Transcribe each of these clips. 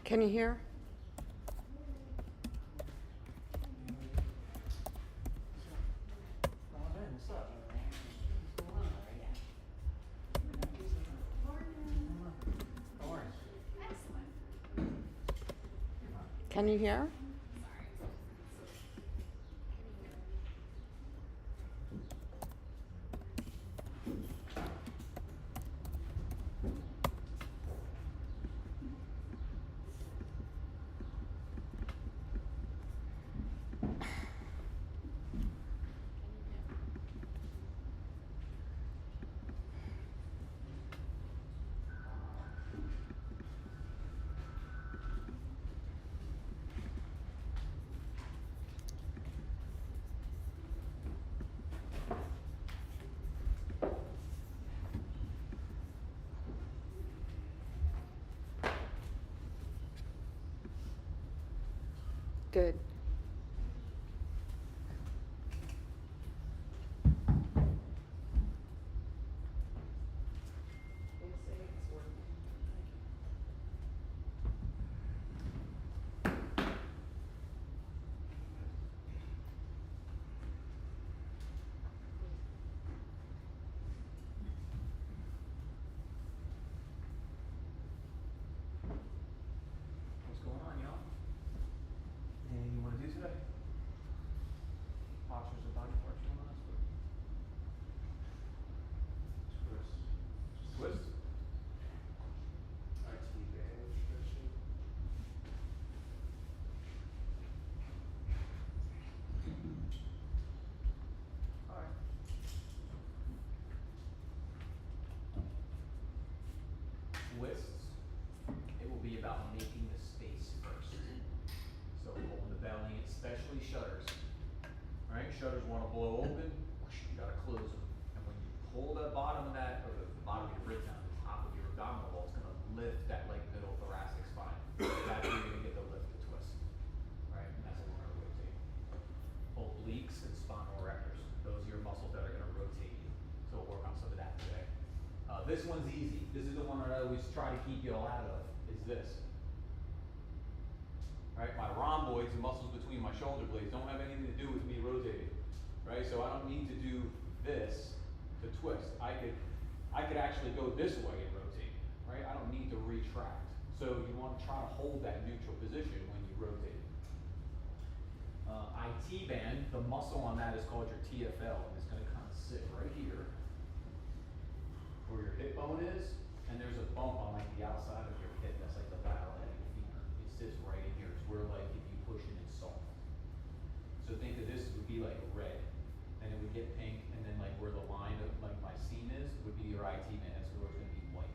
Can you hear? Can you hear? Good. What's going on, y'all? Anything you want to do today? Postures or body parts you want to twist? Twist? IT band stretching. Alright. Twists, it will be about making the space first. So holding the belly, especially shutters. Right? Shutters want to blow open, whoosh, you gotta close them. And when you pull the bottom of that, or the bottom of your rib down, the top of your abdominal wall, it's gonna lift that like middle thoracic spine. That's where you're gonna get the lift, the twist. Right? And that's what we're gonna rotate. Obliques and spinal erectors. Those are your muscles that are gonna rotate you. So we'll work on some of that today. This one's easy. This is the one that I always try to keep you all out of, is this. Right, my rhomboids, the muscles between my shoulder blades, don't have anything to do with me rotating. Right, so I don't need to do this to twist. I could actually go this way and rotate. Right, I don't need to retract. So you want to try to hold that neutral position when you rotate. IT band, the muscle on that is called your TFL, and it's going to kind of sit right here, where your hip bone is, and there's a bump on like the outside of your hip. That's like the lateral head of your femur. It sits right in here. It's where like if you push it, it's soft. So think of this would be like red, and it would get pink, and then like where the line of like my seam is would be your IT band. That's where it's going to be white.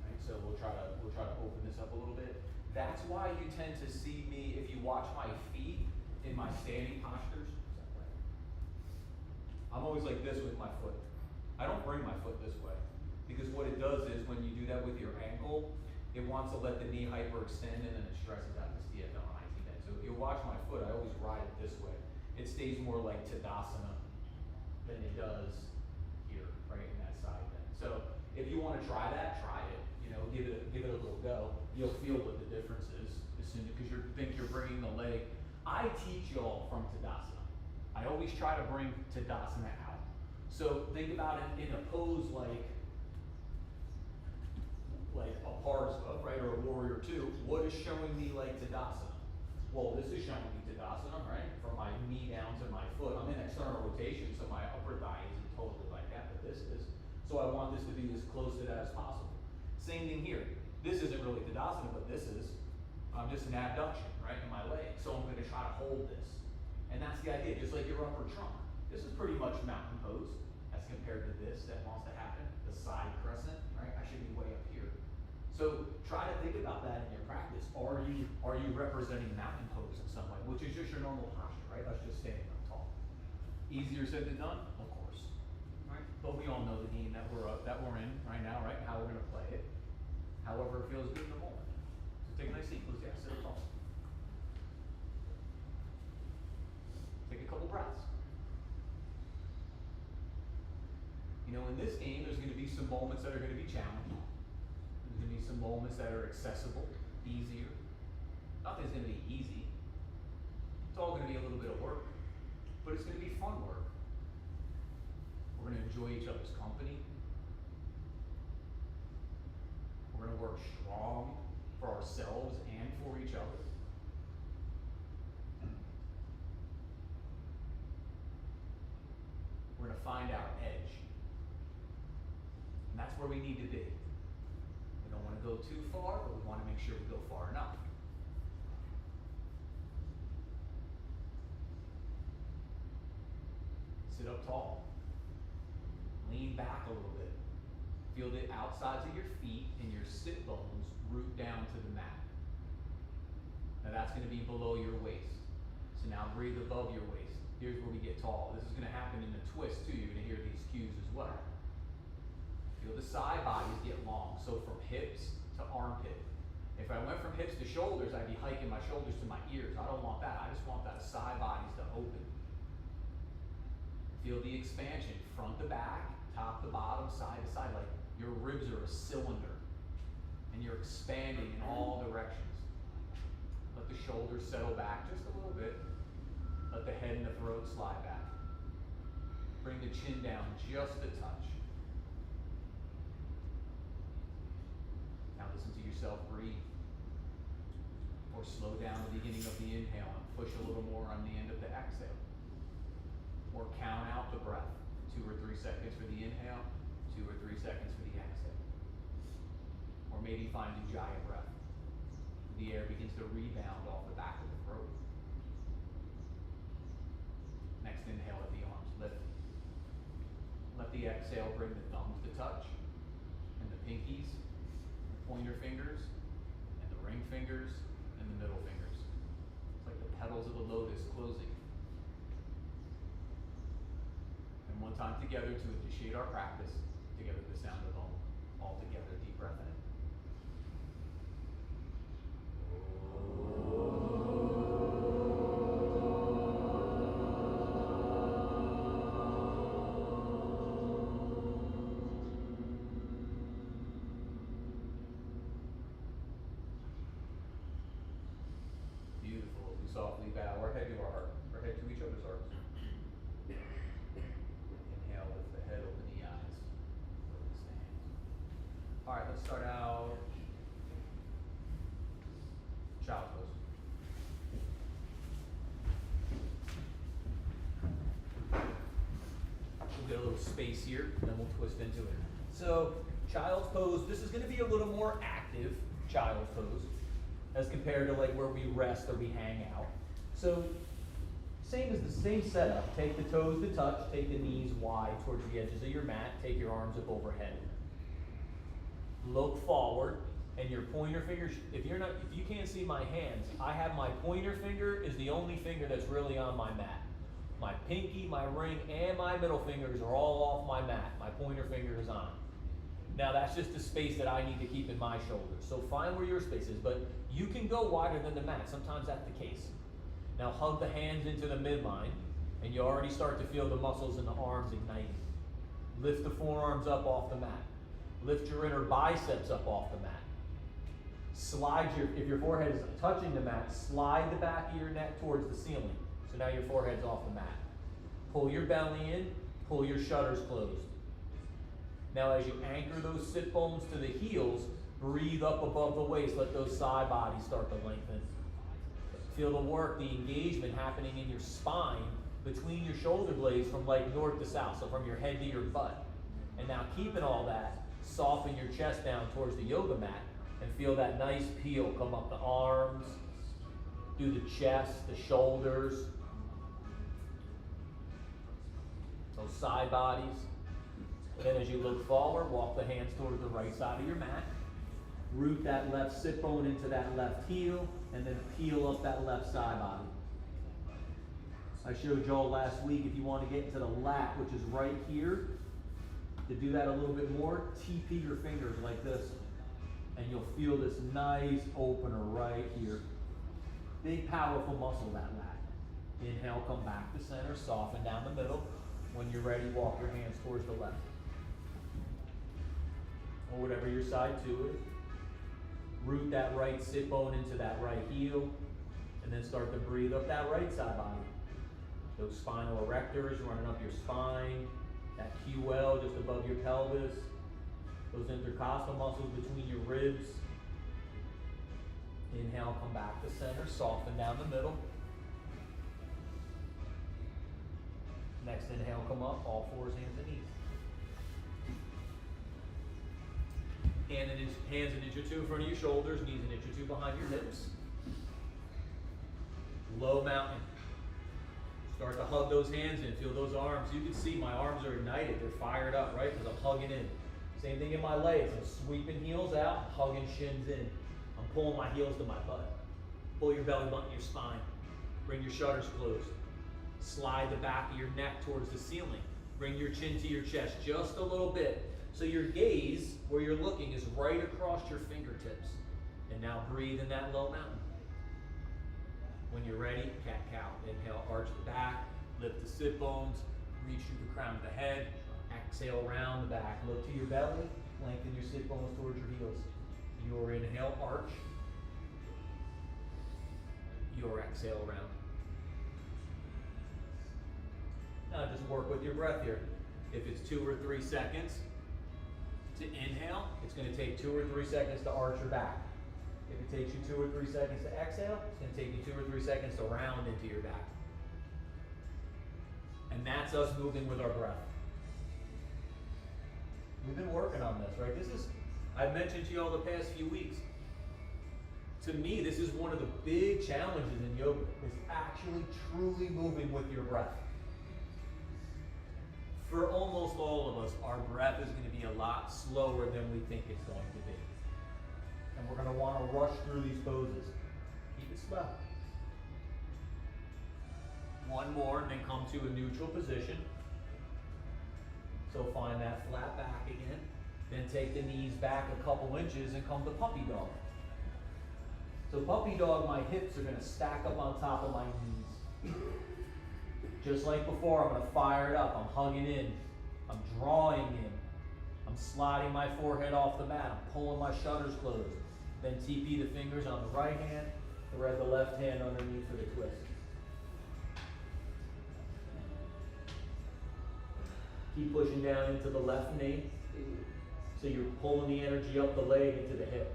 Right. So we'll try to open this up a little bit. That's why you tend to see me if you watch my feet in my standing postures. I'm always like this with my foot. I don't bring my foot this way, because what it does is when you do that with your ankle, it wants to let the knee hyperextend and then it stresses out this TFL and IT band. So if you watch my foot, I always ride it this way. It stays more like Tadasana than it does here, right, in that side bend. So if you want to try that, try it. You know, give it a little go. You'll feel what the difference is as soon because you think you're bringing the leg. I teach y'all from Tadasana. I always try to bring Tadasana out. So think about it in a pose like a Parsa, right, or a Warrior 2. What is showing me like Tadasana? Well, this is showing me Tadasana, right, from my knee down to my foot. I'm in external rotation, so my upper thigh isn't totally like that, but this is. So I want this to be as close to that as possible. Same thing here. This isn't really Tadasana, but this is just an abduction, right, in my leg. So I'm going to try to hold this. And that's the idea, just like your upper trunk. This is pretty much mountain pose as compared to this that wants to happen, the side crescent, right? I should be way up here. So try to think about that in your practice. Are you representing mountain pose in some way, which is just your normal posture, right? That's just standing up tall. Easier said than done, of course. Right? But we all know the game that we're in right now, right? How we're going to play it. However it feels good in the moment. So take a nice seat, please. Yeah, sit up tall. Take a couple breaths. You know, in this game, there's going to be some moments that are going to be challenging. There's going to be some moments that are accessible, easier. Nothing's gonna be easy. It's all gonna be a little bit of work, but it's gonna be fun work. We're gonna enjoy each other's company. We're gonna work strong for ourselves and for each other. We're gonna find our edge. And that's where we need to be. We don't wanna go too far, but we wanna make sure we go far enough. Sit up tall. Lean back a little bit. Feel the outsides of your feet and your sit bones root down to the mat. Now that's gonna be below your waist. So now breathe above your waist. Here's where we get tall. This is gonna happen in the twist too. You're gonna hear these cues as well. Feel the side bodies get long. So from hips to armpit. If I went from hips to shoulders, I'd be hiking my shoulders to my ears. I don't want that. I just want that side bodies to open. Feel the expansion, front to back, top to bottom, side to side, like your ribs are a cylinder and you're expanding in all directions. Let the shoulders settle back just a little bit. Let the head and the throat slide back. Bring the chin down just a touch. Now listen to yourself breathe. Or slow down the beginning of the inhale and push a little more on the end of the exhale. Or count out the breath. 2 or 3 seconds for the inhale, 2 or 3 seconds for the exhale. Or maybe find Ujjayi breath. The air begins to rebound off the back of the throat. Next inhale, let the arms lift. Let the exhale bring the thumbs to touch, and the pinkies, the pointer fingers, and the ring fingers, and the middle fingers. It's like the petals of the lotus closing. And one time together to initiate our practice, together the sound of Om. All together, deep breath in. Beautiful. We softly bow our head to our heart, our head to each other's hearts. Inhale, lift the head, open the eyes, release the hands. All right, let's start out child pose. We'll get a little space here, and then we'll twist into it. So, child's pose, this is gonna be a little more active, child's pose, as compared to like where we rest or we hang out. So, same as the same setup. Take the toes to touch, take the knees wide towards the edges of your mat, take your arms up overhead. Look forward, and your pointer finger, if you can't see my hands, I have my pointer finger is the only finger that's really on my mat. My pinky, my ring, and my middle fingers are all off my mat. My pointer finger is on. Now that's just the space that I need to keep in my shoulders. So find where your space is, but you can go wider than the mat. Sometimes that's the case. Now hug the hands into the midline, and you already start to feel the muscles in the arms igniting. Lift the forearms up off the mat. Lift your inner biceps up off the mat. Slide if your forehead is touching the mat, slide the back of your neck towards the ceiling. So now your forehead's off the mat. Pull your belly in, pull your shutters closed. Now as you anchor those sit bones to the heels, breathe up above the waist, let those side bodies start to lengthen. Feel the work, the engagement happening in your spine between your shoulder blades from like north to south, so from your head to your butt. And now keeping all that, soften your chest down towards the yoga mat and feel that nice peel come up the arms, do the chest, the shoulders, those side bodies. And then as you look forward, walk the hands towards the right side of your mat. Root that left sit bone into that left heel, and then peel up that left side body. I showed y'all last week, if you want to get into the lat, which is right here, to do that a little bit more, TP your fingers like this, and you'll feel this nice opener right here. Big, powerful muscle, that lat. Inhale, come back to center, soften down the middle. When you're ready, walk your hands towards the left. Or whatever your side two is. Root that right sit bone into that right heel, and then start to breathe up that right side body. Those spinal erectors running up your spine, that QL just above your pelvis, those intercostal muscles between your ribs. Inhale, come back to center, soften down the middle. Next inhale, come up, all fours, hands and knees. Hands an inch or two in front of your shoulders, knees an inch or two behind your hips. Low mountain. Start to hug those hands in, feel those arms. You can see my arms are ignited, they're fired up, right? Because I'm hugging in. Same thing in my legs. I'm sweeping heels out, hugging shins in. I'm pulling my heels to my butt. Pull your belly button, your spine. Bring your shutters closed. Slide the back of your neck towards the ceiling. Bring your chin to your chest just a little bit. So your gaze, where you're looking, is right across your fingertips. And now breathe in that low mountain. When you're ready, cat-cow. Inhale, arch the back, lift the sit bones, reach through the crown of the head. Exhale, round the back. Look to your belly, lengthen your sit bones towards your heels. Your inhale, arch. Your exhale, round. Now just work with your breath here. If it's 2 or 3 seconds to inhale, it's going to take 2 or 3 seconds to arch your back. If it takes you 2 or 3 seconds to exhale, it's going to take you 2 or 3 seconds to round into your back. And that's us moving with our breath. We've been working on this, right? I've mentioned to you all the past few weeks. To me, this is one of the big challenges in yoga, is actually truly moving with your breath. For almost all of us, our breath is going to be a lot slower than we think it's going to be. And we're going to want to rush through these poses. Keep it slow. One more, and then come to a neutral position. So find that flat back again. Then take the knees back a couple inches and come to puppy dog. So puppy dog, my hips are going to stack up on top of my knees. Just like before, I'm going to fire it up. I'm hugging in. I'm drawing in. I'm sliding my forehead off the mat. I'm pulling my shutters closed. Then TP the fingers on the right hand, thread the left hand underneath for the twist. Keep pushing down into the left knee. So you're pulling the energy up the leg into the hip.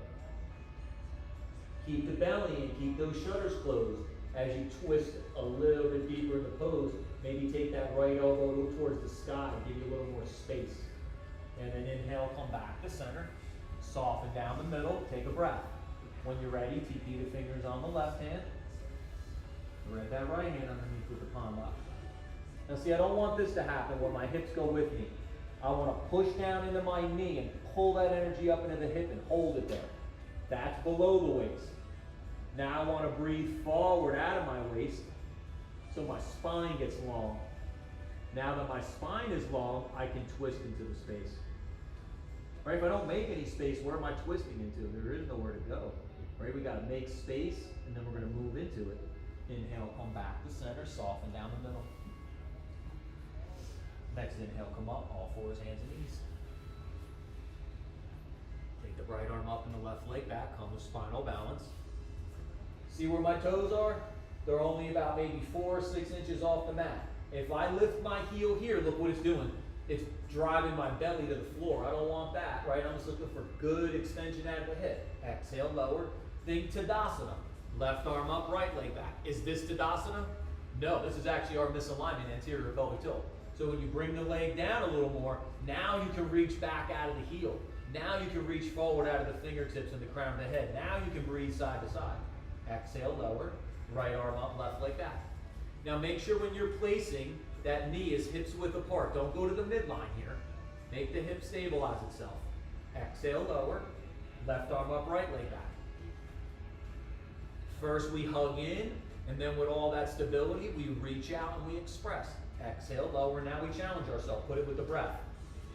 Keep the belly and keep those shutters closed. As you twist a little bit deeper in the pose, maybe take that right elbow towards the sky, give you a little more space. And then inhale, come back to center. Soften down the middle, take a breath. When you're ready, TP the fingers on the left hand. Thread that right hand underneath with the palm up. Now see, I don't want this to happen where my hips go with me. I want to push down into my knee and pull that energy up into the hip and hold it there. That's below the waist. Now I want to breathe forward out of my waist so my spine gets long. Now that my spine is long, I can twist into the space. Right? If I don't make any space, where am I twisting into? There is nowhere to go. Right? We got to make space, and then we're going to move into it. Inhale, come back to center, soften down the middle. Next inhale, come up, all fours, hands and knees. Take the right arm up and the left leg back, come to spinal balance. See where my toes are? They're only about maybe 4 or 6 inches off the mat. If I lift my heel here, look what it's doing. It's driving my belly to the floor. I don't want that, right? I'm just looking for good extension out of the hip. Exhale, lower. Think Tadasana. Left arm up, right leg back. Is this Tadasana? No, this is actually our misalignment, anterior pelvic tilt. So when you bring the leg down a little more, now you can reach back out of the heel. Now you can reach forward out of the fingertips and the crown of the head. Now you can breathe side to side. Exhale, lower. Right arm up, left leg back. Now make sure when you're placing, that knee is hips width apart. Don't go to the midline here. Make the hip stabilize itself. Exhale, lower. Left arm up, right leg back. First we hug in, and then with all that stability, we reach out and we express. Exhale, lower. Now we challenge ourselves. Put it with the breath.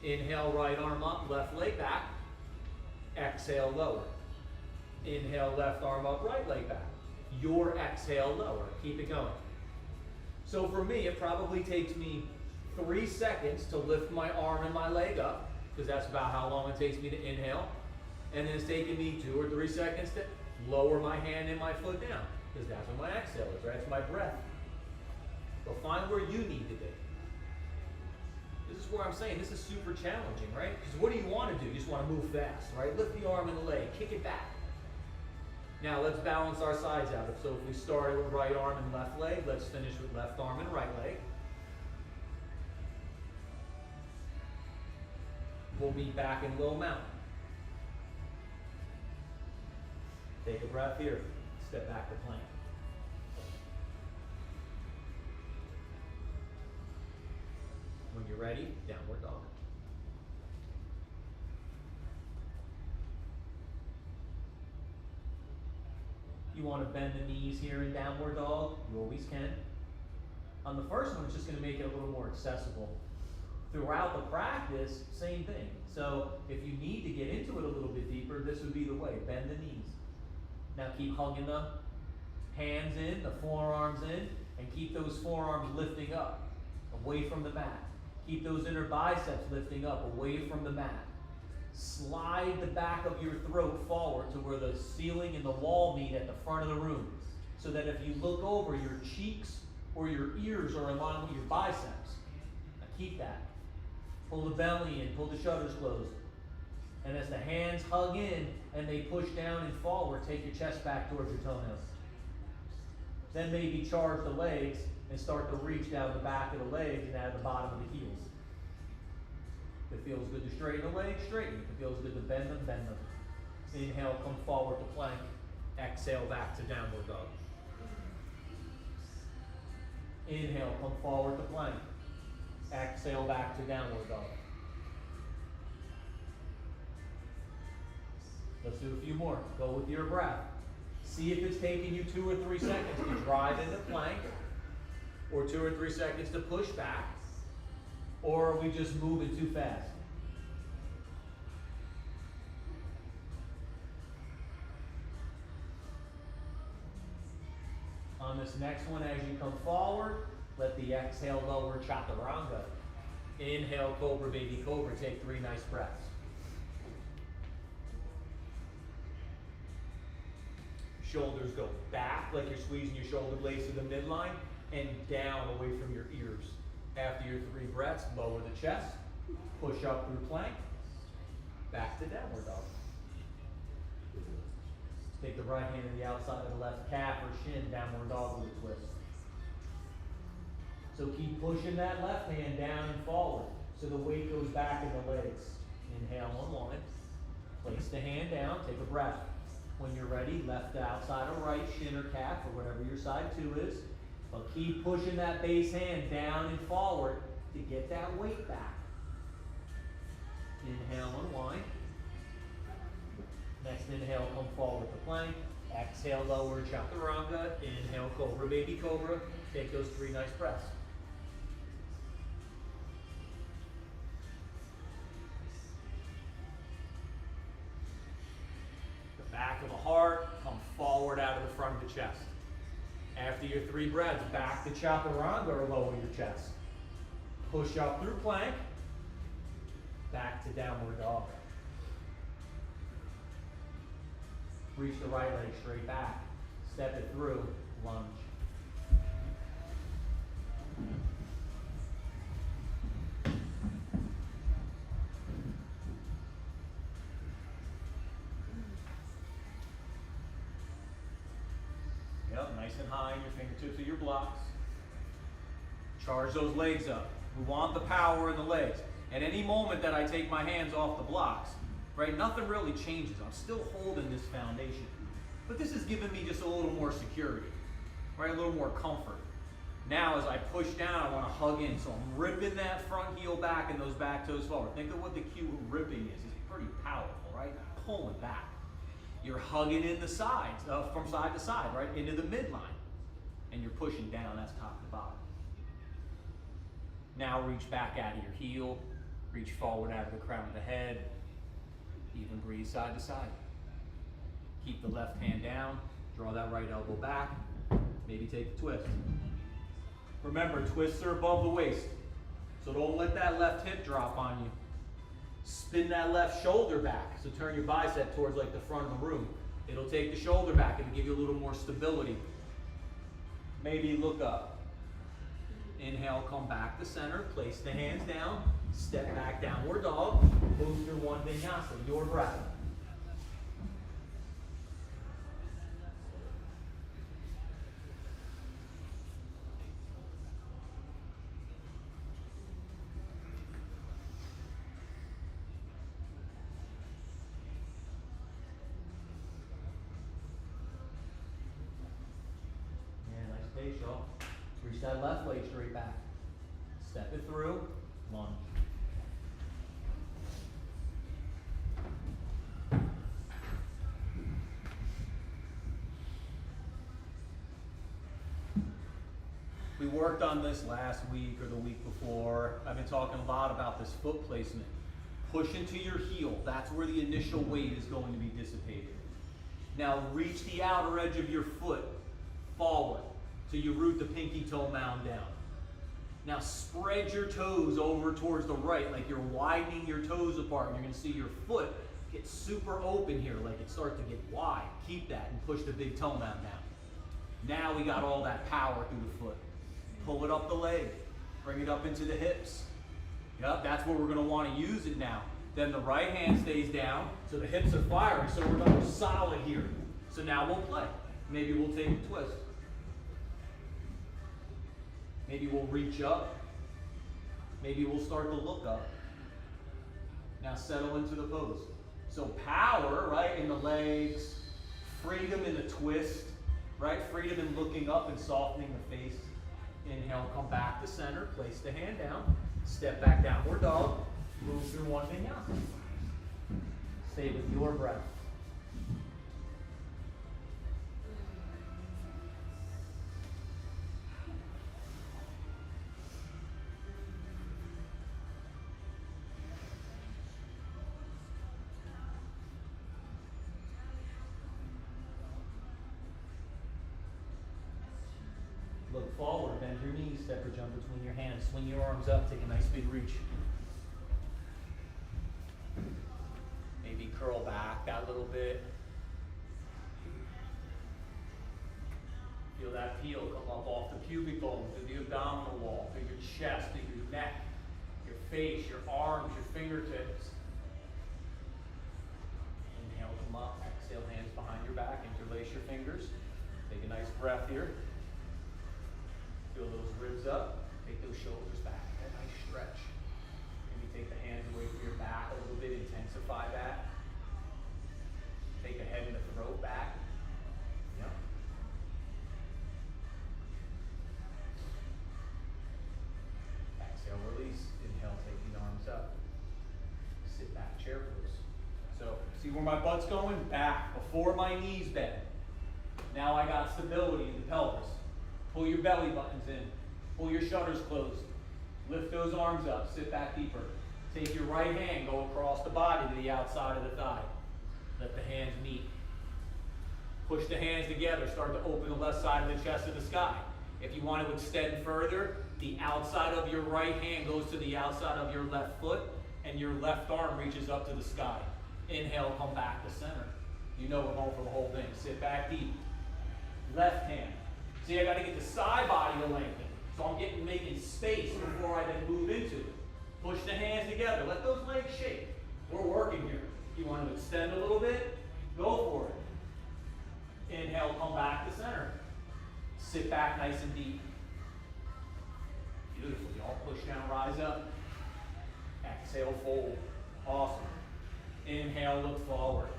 Inhale, right arm up, left leg back. Exhale, lower. Inhale, left arm up, right leg back. Your exhale, lower. Keep it going. So for me, it probably takes me 3 seconds to lift my arm and my leg up, because that's about how long it takes me to inhale. And then it's taking me 2 or 3 seconds to lower my hand and my foot down, because that's what my exhale is, right? It's my breath. So find where you need to be. This is where I'm saying this is super challenging, right? Because what do you want to do? You just want to move fast, right? Lift the arm and the leg, kick it back. Now let's balance our sides out. So if we started with right arm and left leg, let's finish with left arm and right leg. We'll meet back in low mountain. Take a breath here. Step back to plank. When you're ready, downward dog. You want to bend the knees here in downward dog, you always can. On the first one, it's just going to make it a little more accessible. Throughout the practice, same thing. So if you need to get into it a little bit deeper, this would be the way. Bend the knees. Now keep hugging the hands in, the forearms in, and keep those forearms lifting up, away from the mat. Keep those inner biceps lifting up, away from the mat. Slide the back of your throat forward to where the ceiling and the wall meet at the front of the room, so that if you look over, your cheeks or your ears are in line with your biceps. Now keep that. Pull the belly in, pull the shutters closed. And as the hands hug in and they push down and forward, take your chest back towards your toenails. Then maybe charge the legs and start to reach down the back of the legs and out the bottom of the heels. If it feels good to straighten the legs, straighten. If it feels good to bend them, bend them. Inhale, come forward to plank. Exhale, back to downward dog. Inhale, come forward to plank. Exhale, back to downward dog. Let's do a few more. Go with your breath. See if it's taking you 2 or 3 seconds to drive into plank, or 2 or 3 seconds to push back, or are we just moving too fast? On this next one, as you come forward, let the exhale lower chaturanga. Inhale, cobra, baby cobra. Take 3 nice breaths. Shoulders go back like you're squeezing your shoulder blades to the midline, and down away from your ears. After your 3 breaths, lower the chest, push up through plank, back to downward dog. Take the right hand to the outside of the left calf or shin, downward dog with a twist. So keep pushing that left hand down and forward, so the weight goes back in the legs. Inhale, unwind. Place the hand down, take a breath. When you're ready, left to outside or right, shin or calf, or whatever your side 2 is. But keep pushing that base hand down and forward to get that weight back. Inhale, unwind. Next inhale, come forward to plank. Exhale, lower chaturanga. Inhale, cobra, baby cobra. Take those 3 nice breaths. The back of the heart, come forward out of the front of the chest. After your 3 breaths, back to chaturanga or lower your chest. Push up through plank, back to downward dog. Reach the right leg straight back. Step it through, lunge. Yep, nice and high in your fingertips of your blocks. Charge those legs up. We want the power in the legs. At any moment that I take my hands off the blocks, right, nothing really changes. I'm still holding this foundation. But this is giving me just a little more security, right, a little more comfort. Now as I push down, I want to hug in. So I'm ripping that front heel back and those back toes forward. Think of what the cue of ripping is. It's pretty powerful, right? Pulling back. You're hugging in the sides, from side to side, right, into the midline. And you're pushing down, that's top to bottom. Now reach back out of your heel, reach forward out of the crown of the head, even breathe side to side. Keep the left hand down, draw that right elbow back, maybe take the twist. Remember, twists are above the waist, so don't let that left hip drop on you. Spin that left shoulder back. So turn your bicep towards like the front of the room. It'll take the shoulder back and give you a little more stability. Maybe look up. Inhale, come back to center. Place the hands down. Step back, downward dog. Move through one vinyasa, your breath. Pace, y'all. Reach that left leg straight back. Step it through. Lunge. We worked on this last week or the week before. I've been talking a lot about this foot placement. Push into your heel. That's where the initial weight is going to be dissipated. Now reach the outer edge of your foot forward. So you root the pinky toe mound down. Now spread your toes over towards the right, like you're widening your toes apart, and you're gonna see your foot get super open here, like it starts to get wide. Keep that and push the big toe mound down. Now we got all that power through the foot. Pull it up the leg, bring it up into the hips. Yep, that's where we're gonna wanna use it now. Then the right hand stays down, so the hips are firing, so we're gonna go solid here. So now we'll play. Maybe we'll take a twist. Maybe we'll reach up. Maybe we'll start to look up. Now settle into the pose. So power, right, in the legs. Freedom in the twist, right? Freedom in looking up and softening the face. Inhale, come back to center. Place the hand down. Step back, downward dog. Move through one vinyasa. Stay with your breath. Look forward, bend your knees, step or jump between your hands. Swing your arms up, take a nice big reach. Maybe curl back that little bit. Feel that peel come up off the pubic bone, through the abdominal wall, through your chest, through your neck, your face, your arms, your fingertips. Inhale, come up. Exhale, hands behind your back, interlace your fingers. Take a nice breath here. Feel those ribs up, take those shoulders back, that nice stretch. Maybe take the hands away from your back a little bit, intensify that. Take the head and the throat back. Yep. Exhale, release. Inhale, take the arms up. Sit back, chair pose. So, see where my butt's going? Back, before my knees bend. Now I got stability in the pelvis. Pull your belly buttons in. Pull your shutters closed. Lift those arms up. Sit back deeper. Take your right hand, go across the body to the outside of the thigh. Let the hands meet. Push the hands together. Start to open the left side of the chest to the sky. If you want to extend further, the outside of your right hand goes to the outside of your left foot, and your left arm reaches up to the sky. Inhale, come back to center. You know we're going for the whole thing. Sit back deep. Left hand. See, I got to get the side body to lengthen. So I'm making space before I then move into it. Push the hands together. Let those legs shake. We're working here. You want to extend a little bit? Go for it. Inhale, come back to center. Sit back nice and deep. Beautiful. Y'all push down, rise up. Exhale, fold. Awesome. Inhale, look forward.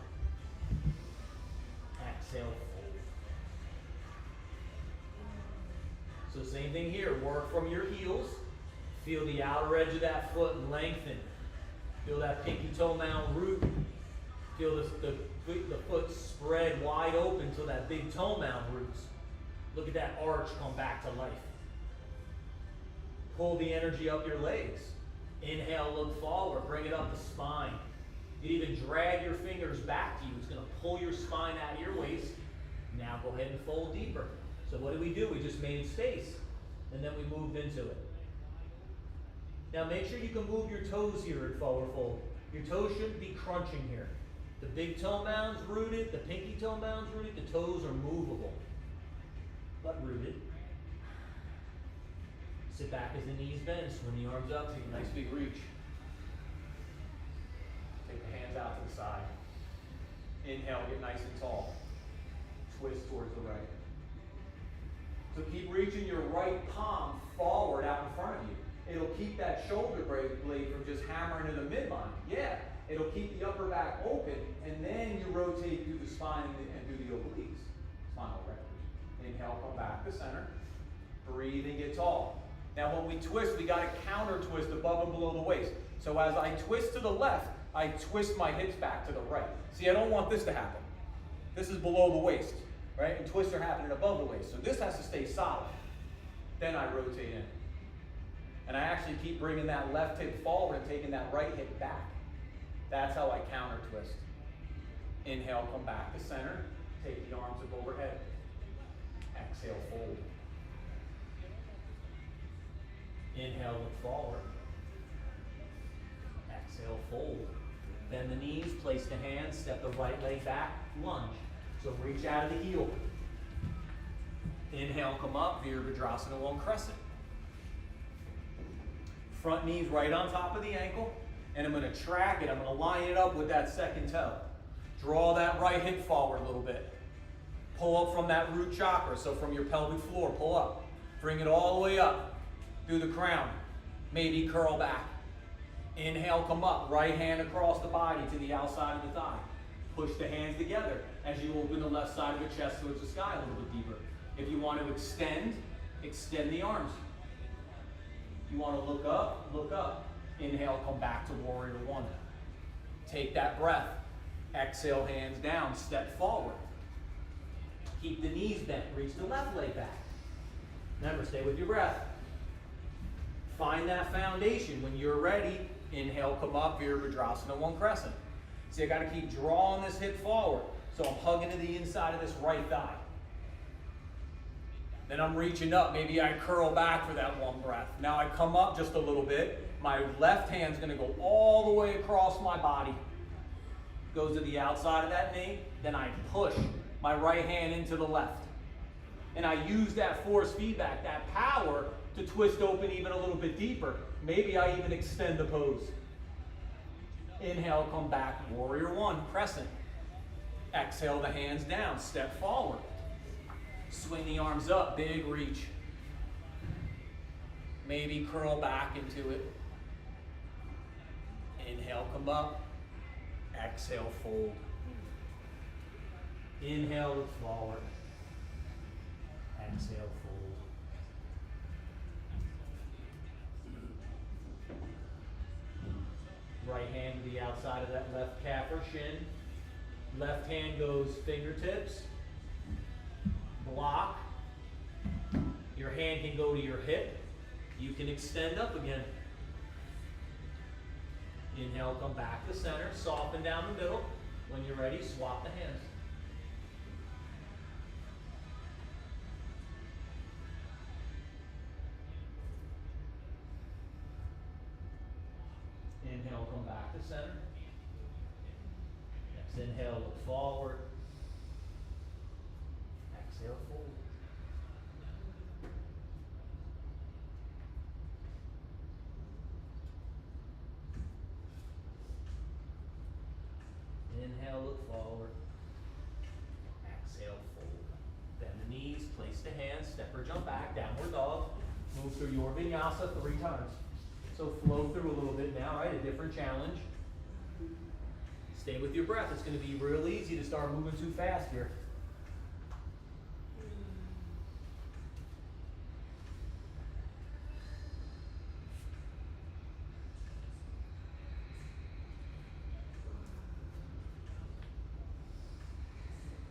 Exhale, fold. So same thing here, work from your heels. Feel the outer edge of that foot lengthen. Feel that pinky toe mound root. Feel the foot spread wide open so that big toe mound roots. Look at that arch come back to life. Pull the energy up your legs. Inhale, look forward, bring it up the spine. You even drag your fingers back to you. It's gonna pull your spine out of your waist. Now go ahead and fold deeper. So what did we do? We just made space, and then we moved into it. Now make sure you can move your toes here in forward fold. Your toes shouldn't be crunching here. The big toe mound's rooted, the pinky toe mound's rooted, the toes are movable, but rooted. Sit back as the knees bend, swing the arms up, take a nice big reach. Take the hands out to the side. Inhale, get nice and tall. Twist towards the right. So keep reaching your right palm forward out in front of you. It'll keep that shoulder blade from just hammering in the midline. Yeah, it'll keep the upper back open, and then you rotate through the spine and do the obliques. Spinal erectors. Inhale, come back to center. Breathe and get tall. Now when we twist, we got to counter twist above and below the waist. So as I twist to the left, I twist my hips back to the right. See, I don't want this to happen. This is below the waist, right? And twists are happening above the waist. So this has to stay solid. Then I rotate in. And I actually keep bringing that left hip forward and taking that right hip back. That's how I counter twist. Inhale, come back to center. Take the arms up overhead. Exhale, fold. Inhale, look forward. Exhale, fold. Bend the knees, place the hands, step the right leg back, lunge. So reach out of the heel. Inhale, come up, Virabhadrasana 1 crescent. Front knees right on top of the ankle, and I'm going to track it. I'm going to line it up with that second toe. Draw that right hip forward a little bit. Pull up from that root chakra, so from your pelvic floor, pull up. Bring it all the way up through the crown. Maybe curl back. Inhale, come up. Right hand across the body to the outside of the thigh. Push the hands together as you open the left side of the chest towards the sky a little bit deeper. If you want to extend, extend the arms. You want to look up, look up. Inhale, come back to warrior 1. Take that breath. Exhale, hands down, step forward. Keep the knees bent, reach the left leg back. Remember, stay with your breath. Find that foundation. When you're ready, inhale, come up, Virabhadrasana 1 crescent. See, I got to keep drawing this hip forward. So I'm hugging to the inside of this right thigh. Then I'm reaching up. Maybe I curl back for that 1 breath. Now I come up just a little bit. My left hand's going to go all the way across my body. Goes to the outside of that knee. Then I push my right hand into the left. And I use that force feedback, that power, to twist open even a little bit deeper. Maybe I even extend the pose. Inhale, come back, warrior 1, crescent. Exhale, the hands down, step forward. Swing the arms up, big reach. Maybe curl back into it. Inhale, come up. Exhale, fold. Inhale, look forward. Exhale, fold. Right hand to the outside of that left calf or shin. Left hand goes fingertips. Block. Your hand can go to your hip. You can extend up again. Inhale, come back to center. Soften down the middle. When you're ready, swap the hands. Inhale, come back to center. Next inhale, look forward. Exhale, fold. Inhale, look forward. Exhale, fold. Bend the knees, place the hands, step or jump back, downward dog. Move through your vinyasa 3 times. So flow through a little bit now, right? A different challenge. Stay with your breath. It's going to be real easy to start moving too fast here.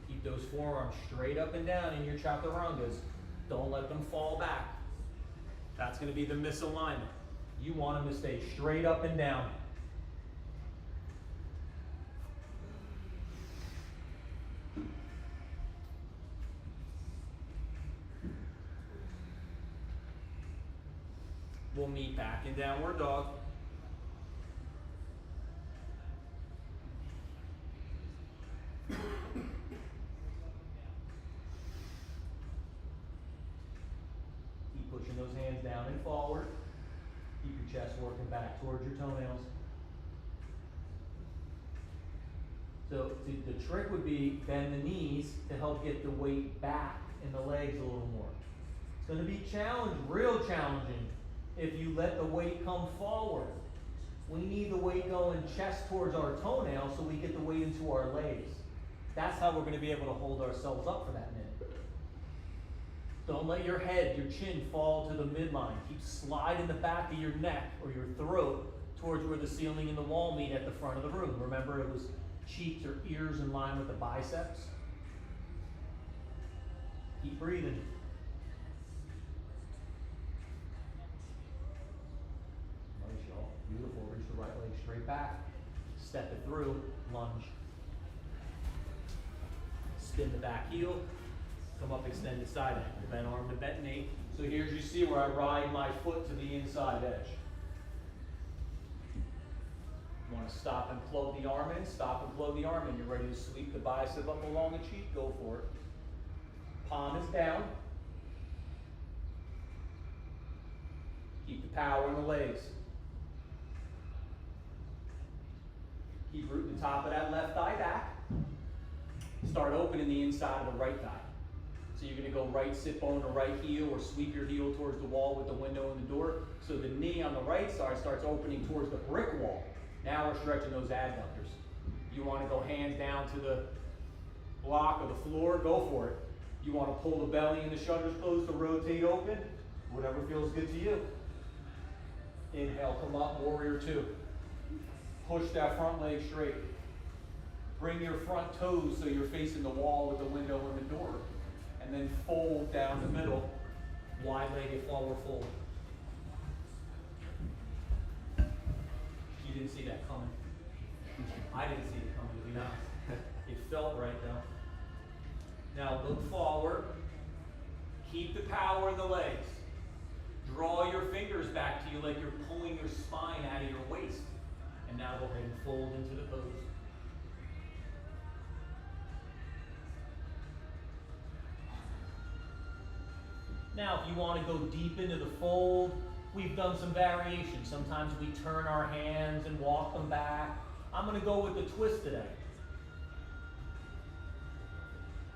Keep those forearms straight up and down in your chaturangas. Don't let them fall back. That's going to be the misalignment. You want them to stay straight up and down. We'll meet back in downward dog. down and forward. Keep your chest working back towards your toenails. So the trick would be bend the knees to help get the weight back in the legs a little more. It's gonna be real challenging if you let the weight come forward. We need the weight going chest towards our toenails so we get the weight into our legs. That's how we're gonna be able to hold ourselves up for that minute. Don't let your head, your chin fall to the midline. Keep sliding the back of your neck or your throat towards where the ceiling and the wall meet at the front of the room. Remember, it was cheeks or ears in line with the biceps. Keep breathing. Nice, y'all. Beautiful. Reach the right leg straight back. Step it through. Lunge. Spin the back heel. Come up extended side angle. Bent arm to detonate. So here's you see where I ride my foot to the inside edge. You want to stop and float the arm in, stop and float the arm in. You're ready to sweep the bicep up along the cheek, go for it. Palm is down. Keep the power in the legs. Keep rooting the top of that left thigh back. Start opening the inside of the right thigh. So you're going to go right sit bone to right heel or sweep your heel towards the wall with the window and the door. So the knee on the right side starts opening towards the brick wall. Now we're stretching those adductors. You want to go hands down to the block or the floor, go for it. You want to pull the belly and the shutters closed to rotate open, whatever feels good to you. Inhale, come up, warrior two. Push that front leg straight. Bring your front toes so you're facing the wall with the window and the door. And then fold down the middle, wide-legged forward fold. You didn't see that coming. I didn't see it coming, to be honest. It felt right though. Now look forward. Keep the power in the legs. Draw your fingers back to you like you're pulling your spine out of your waist. And now go ahead and fold into the pose. Now, if you want to go deep into the fold, we've done some variations. Sometimes we turn our hands and walk them back. I'm going to go with the twist today.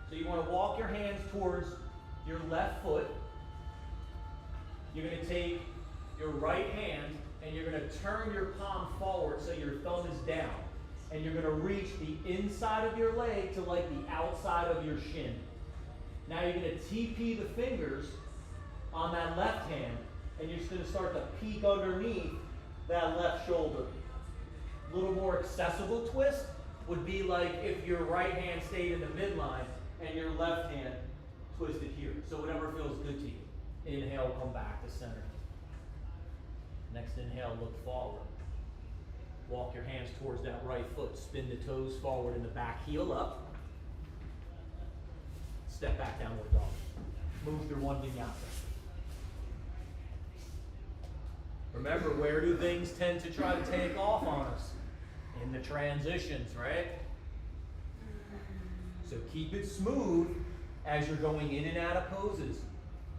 So you want to walk your hands towards your left foot. You're going to take your right hand and you're going to turn your palm forward so your thumb is down. And you're going to reach the inside of your leg to like the outside of your shin. Now you're going to TP the fingers on that left hand, and you're just going to start to peek underneath that left shoulder. A little more accessible twist would be like if your right hand stayed in the midline and your left hand twisted here. So whatever feels good to you. Inhale, come back to center. Next inhale, look forward. Walk your hands towards that right foot. Spin the toes forward and the back heel up. Step back, downward dog. Move through one vinyasa. Remember, where do things tend to try to take off on us? In the transitions, right? So keep it smooth as you're going in and out of poses,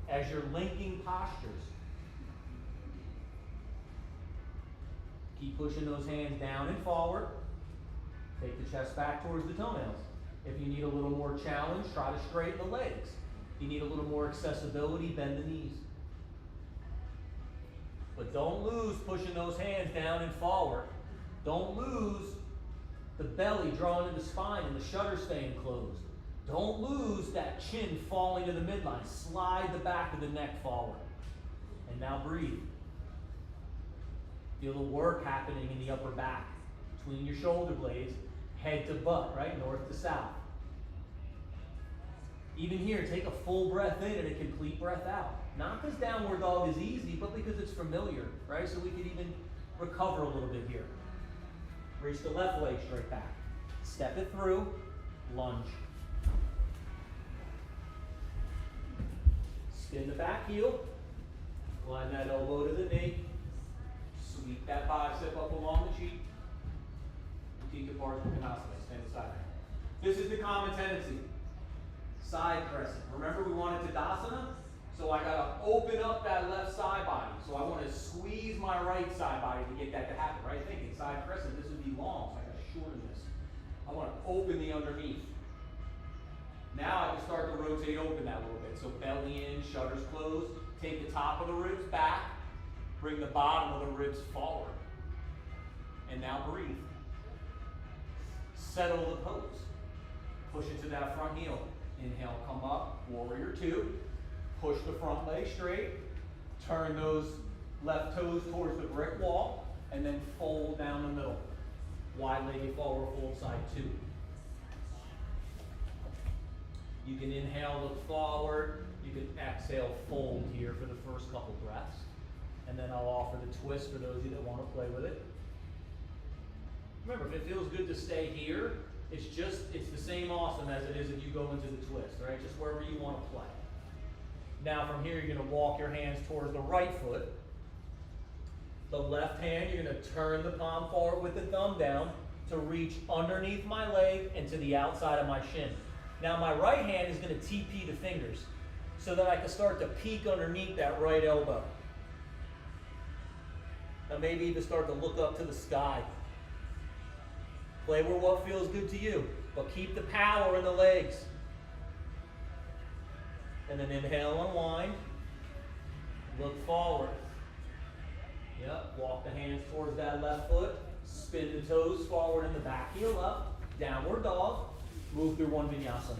as you're linking postures. Keep pushing those hands down and forward. Take the chest back towards the toenails. If you need a little more challenge, try to straighten the legs. If you need a little more accessibility, bend the knees. But don't lose pushing those hands down and forward. Don't lose the belly drawing to the spine and the shutter staying closed. Don't lose that chin falling to the midline. Slide the back of the neck forward. And now breathe. Feel the work happening in the upper back, between your shoulder blades, head to butt, right? North to south. Even here, take a full breath in and a complete breath out. Not because downward dog is easy, but because it's familiar, right? So we could even recover a little bit here. Reach the left leg straight back. Step it through, lunge. Spin the back heel. Line that elbow to the knee. Sweep that bicep up along the cheek. Utthita Konasana, stand aside. This is the common tendency. Side crescent. Remember we wanted Tadasana? So I gotta open up that left side body. So I wanna squeeze my right side body to get that to happen, right? Thinking side crescent, this would be long, so I gotta shorten this. I wanna open the underneath. Now I can start to rotate open that a little bit. So belly in, shutters closed, take the top of the ribs back, bring the bottom of the ribs forward. And now breathe. Settle the pose. Push into that front heel. Inhale, come up, warrior two. Push the front leg straight. Turn those left toes towards the brick wall. And then fold down the middle. Wide-legged forward fold side two. You can inhale, look forward. You can exhale, fold here for the first couple breaths. And then I'll offer the twist for those of you that want to play with it. Remember, if it feels good to stay here, it's the same awesome as it is if you go into the twist, right? Just wherever you want to play. Now from here, you're going to walk your hands towards the right foot. The left hand, you're going to turn the palm forward with the thumb down to reach underneath my leg and to the outside of my shin. Now my right hand is going to TP the fingers so that I can start to peek underneath that right elbow. Now maybe even start to look up to the sky. Play with what feels good to you, but keep the power in the legs. And then inhale, unwind. Look forward. Yep, walk the hands towards that left foot. Spin the toes forward and the back heel up. Downward dog. Move through one vinyasa.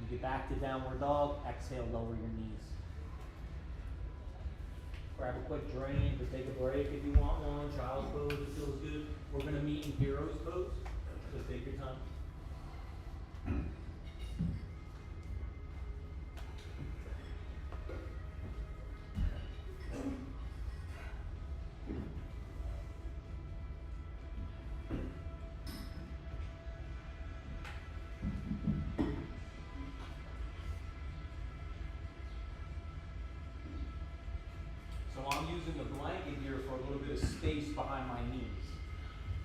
Get back to downward dog. Exhale, lower your knees. Grab a quick drink or take a break if you want one. Child's pose, it feels good. We're going to meet in hero's pose, so take your time. So I'm using the blanket here for a little bit of space behind my knees.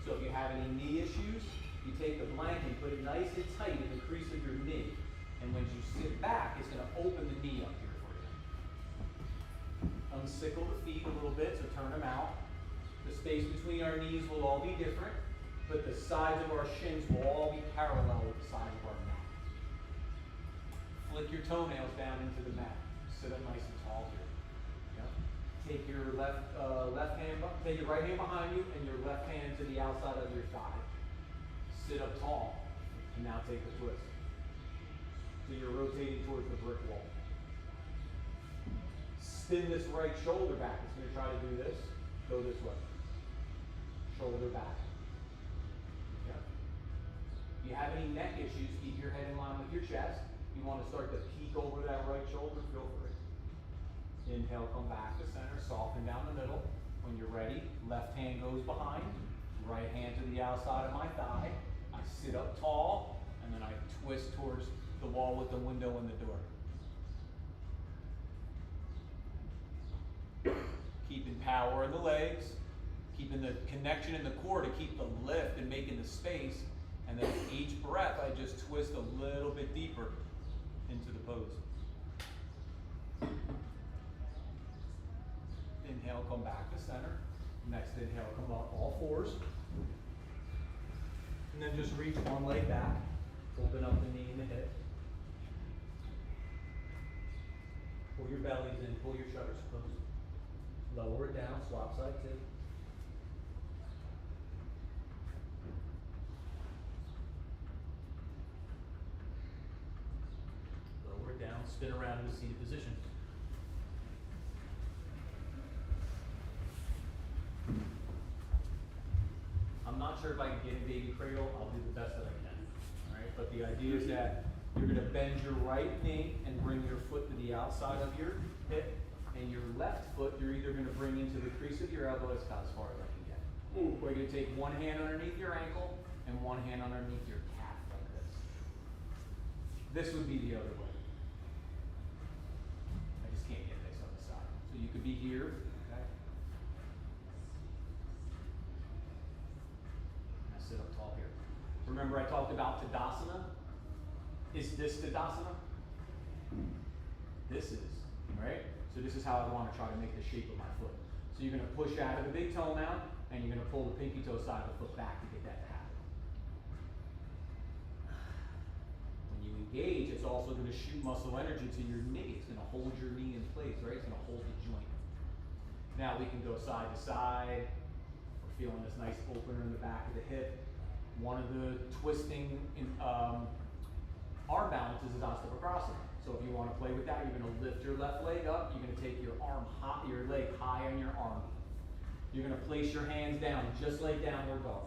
So if you have any knee issues, you take the blanket, put it nice and tight in the crease of your knee. And when you sit back, it's going to open the knee up here for you. Unsickle the feet a little bit, so turn them out. The space between our knees will all be different, but the sides of our shins will all be parallel with the sides of our mat. Flick your toenails down into the mat. Sit up nice and tall here. Take your take your right hand behind you and your left hand to the outside of your thigh. Sit up tall, and now take the twist. So you're rotating towards the brick wall. Spin this right shoulder back. It's going to try to do this. Go this way. Shoulder back. Yeah. If you have any neck issues, keep your head in line with your chest. You want to start to peek over that right shoulder, feel free. Inhale, come back to center, soften down the middle. When you're ready, left hand goes behind, right hand to the outside of my thigh. I sit up tall, and then I twist towards the wall with the window and the door. Keeping power in the legs, keeping the connection in the core to keep the lift and making the space. And then each breath, I just twist a little bit deeper into the pose. Inhale, come back to center. Next inhale, come up all fours. And then just reach one leg back. Open up the knee and the hip. Pull your bellies in, pull your shutters closed. Lower it down, swap side two. Lower it down, spin around in the seated position. I'm not sure if I can get a baby cradle. I'll do the best that I can. All right, but the idea is that you're going to bend your right knee and bring your foot to the outside of your hip, and your left foot you're either going to bring into the crease of your elbow as far as I can get. Or you're going to take one hand underneath your ankle and one hand underneath your calf like this. This would be the other way. I just can't get there. could be here, okay? And I sit up tall here. Remember I talked about Tadasana? Is this Tadasana? This is, right? So this is how I want to try to make the shape of my foot. So you're going to push out of the big toe mount, and you're going to pull the pinky toe side of the foot back to get that to happen. When you engage, it's also going to shoot muscle energy to your knee. It's going to hold your knee in place, right? It's going to hold the joint. Now we can go side to side. We're feeling this nice opener in the back of the hip. One of the twisting arm balances is Osteoprasana. So if you want to play with that, you're going to lift your left leg up. You're going to take your your leg high on your arm. You're going to place your hands down, just like downward dog.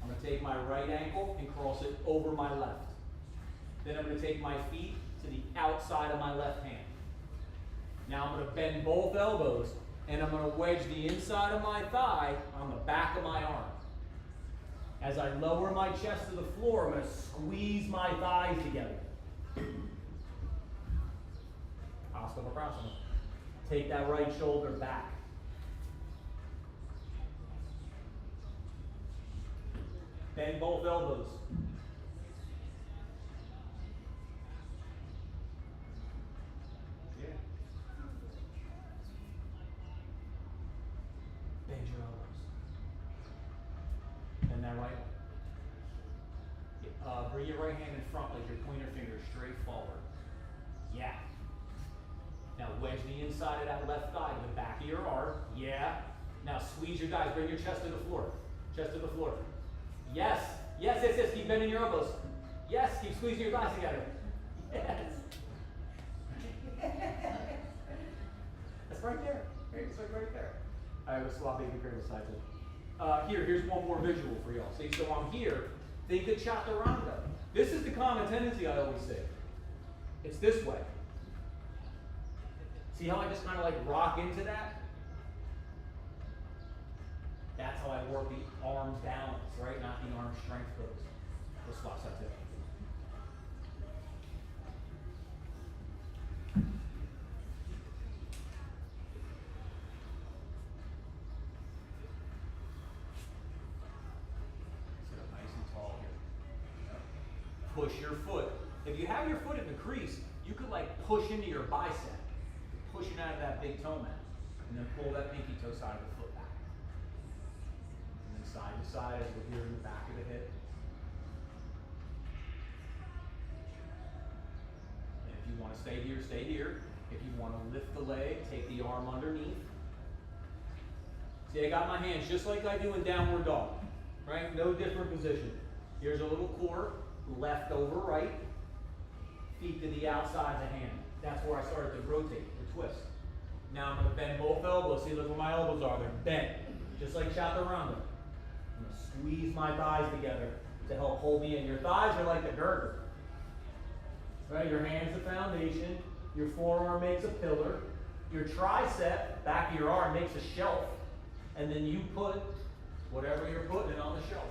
I'm going to take my right ankle and cross it over my left. Then I'm going to take my feet to the outside of my left hand. Now I'm going to bend both elbows, and I'm going to wedge the inside of my thigh on the back of my arm. As I lower my chest to the floor, I'm going to squeeze my thighs together. Osteoprasana. Take that right shoulder back. Bend both elbows. Yeah. Bend your elbows. Bend that right one. Bring your right hand in front like your pointer finger straight forward. Yeah. Now wedge the inside of that left thigh to the back of your arm. Yeah. Now squeeze your thighs. Bring your chest to the floor. Chest to the floor. Yes. Yes, yes, yes. Keep bending your elbows. Yes. Keep squeezing your thighs together. Yes. That's right there. It's right there. I have a swap baby crib beside you. Here's one more visual for y'all. See, so I'm here. Think of chaturanga. This is the common tendency I always say. It's this way. See how I just kind of like rock into that? That's how I work the arms balance, right? Not the arm strength pose. Those squats up too. Sit up nice and tall here. Push your foot. If you have your foot in the crease, you could like push into your bicep. Push it out of that big toe mat. And then pull that pinky toe side of the foot back. And then side to side as we're here in the back of the hip. And if you want to stay here, stay here. If you want to lift the leg, take the arm underneath. See, I got my hands just like I do in downward dog. Right? No different position. Here's a little core. Left over right. Feet to the outside of the hand. That's where I started to rotate or twist. Now I'm going to bend both elbows. See, look where my elbows are. They're bent, just like chaturanga. I'm going to squeeze my thighs together to help hold me in. Your thighs are like the girder. Right? Your hand's the foundation. Your forearm makes a pillar. Your tricep, back of your arm, makes a shelf. And then you put whatever you're putting on the shelf.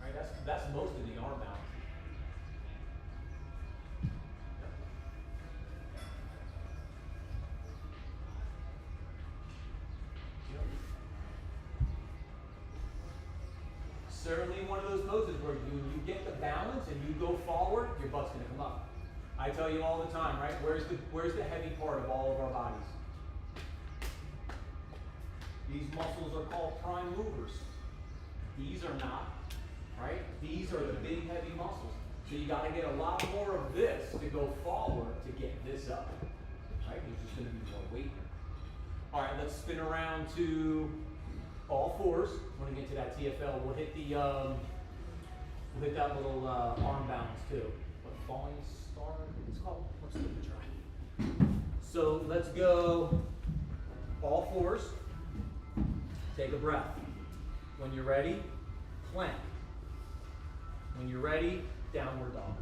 Right? That's most of the arm balance. Certainly one of those poses where you get the balance and you go forward, your butt's going to come up. I tell you all the time, right? Where's the heavy part of all of our bodies? These muscles are called prime movers. These are not, right? These are the big heavy muscles. So you got to get a lot more of this to go forward to get this up, right? There's just going to be more weight here. All right, let's spin around to all fours. When we get to that TFL, we'll hit that little arm balance too. What, falling star? It's called. Let's give it a try. So let's go all fours. Take a breath. When you're ready, plank. When you're ready, downward dog.